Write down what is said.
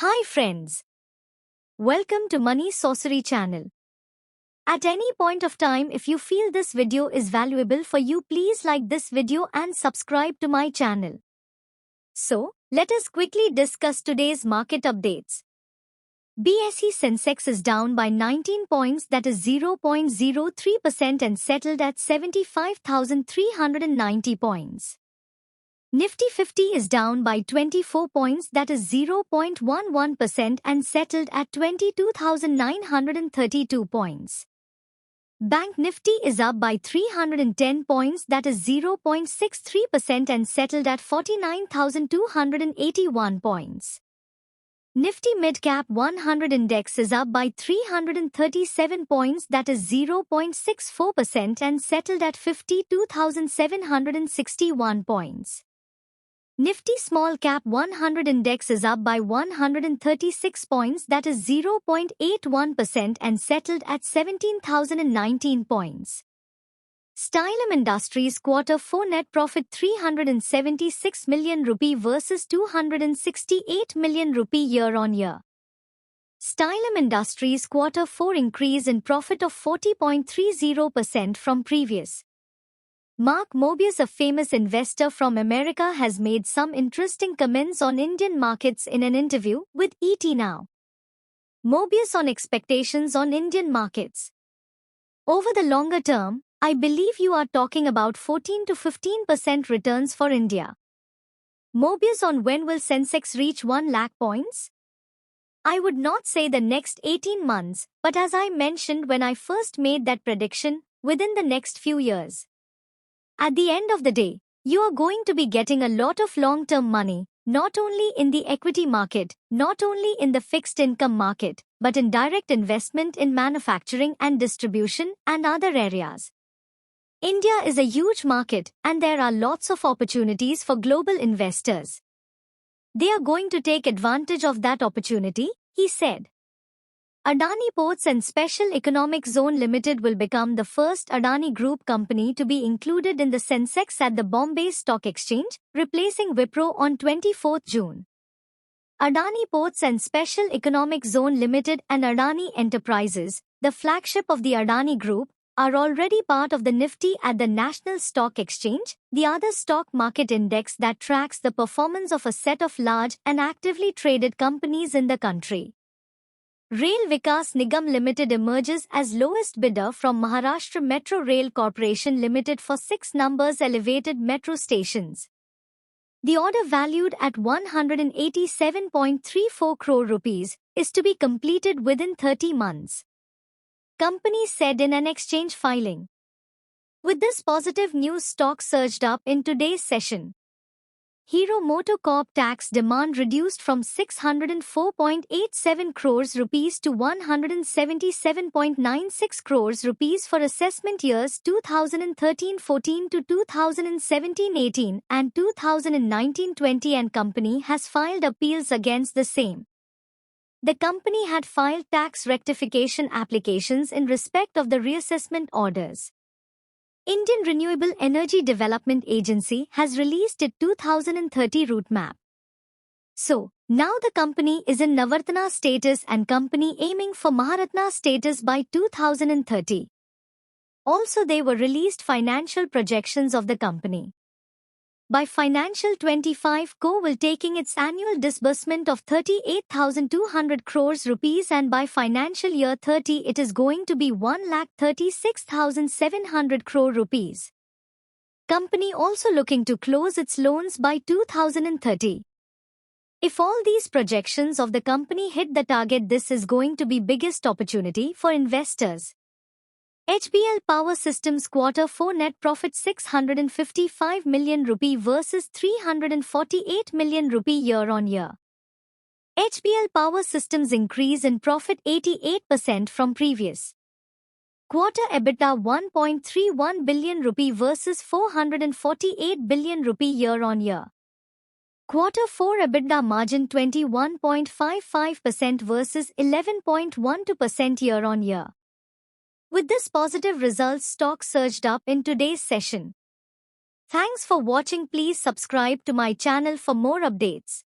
Hi friends. Welcome to Money Sorcery channel. At any point of time, if you feel this video is valuable for you, please like this video and subscribe to my channel. So, let us quickly discuss today's market updates. BSE Sensex is down by 19 points, that is 0.03%, and settled at 75,390 points. Nifty 50 is down by 24 points, that is 0.11%, and settled at 22,932 points. Bank Nifty is up by 310 points, that is 0.63%, and settled at 49,281 points. Nifty Midcap 100 Index is up by 337 points, that is 0.64%, and settled at 52,761 points. Nifty Small Cap 100 Index is up by 136 points, that is 0.81%, and settled at 17,019 points. Stylum Industries Q4 net profit 376 million rupee versus 268 million rupee year-on-year. Stylum Industries Q4 increase in profit of 40.30% from previous. Mark Mobius, a famous investor from America, has made some interesting comments on Indian markets in an interview with ET Now. Mobius on expectations on Indian markets. Over the longer term, I believe you are talking about 14 to 15% returns for India. Mobius on when will Sensex reach 1 lakh points? I would not say the next 18 months, but as I mentioned when I first made that prediction, within the next few years. At the end of the day, you are going to be getting a lot of long-term money, not only in the equity market, not only in the fixed income market, but in direct investment in manufacturing and distribution and other areas. India is a huge market and there are lots of opportunities for global investors. They are going to take advantage of that opportunity, he said. Adani Ports and Special Economic Zone Limited will become the first Adani Group company to be included in the Sensex at the Bombay Stock Exchange, replacing Wipro on 24 June. Adani Ports and Special Economic Zone Limited and Adani Enterprises, the flagship of the Adani Group, are already part of the Nifty at the National Stock Exchange, the other stock market index that tracks the performance of a set of large and actively traded companies in the country. Rail Vikas Nigam Limited emerges as lowest bidder from Maharashtra Metro Rail Corporation Limited for 6 numbers elevated metro stations. The order, valued at 187.34 crore rupees, is to be completed within 30 months. Company said in an exchange filing. With this positive news, stock surged up in today's session. Hero MotoCorp tax demand reduced from 604.87 crores rupees to 177.96 crores rupees for assessment years 2013-14 to 2017-18 and 2019-20, and company has filed appeals against the same. The company had filed tax rectification applications in respect of the reassessment orders. Indian Renewable Energy Development Agency has released its 2030 route map. So, now the company is in Navartana status and company aiming for Maharatna status by 2030. Also, they were released financial projections of the company. By financial 25, Co will taking its annual disbursement of 38,200 crores rupees, and by financial year 30 it is going to be 1,36,700 crore rupees. Company also looking to close its loans by 2030. If all these projections of the company hit the target, this is going to be biggest opportunity for investors. HBL Power Systems Q4 net profit 655 million rupee versus 348 million rupee year-on-year. HBL Power Systems increase in profit 88% from previous quarter. EBITDA 1.31 billion rupee versus 448 billion rupee year-on-year. Q4 EBITDA margin 21.55% versus 11.12% year-on-year. With this positive results, stock surged up in today's session. Thanks for watching. Please subscribe to my channel for more updates.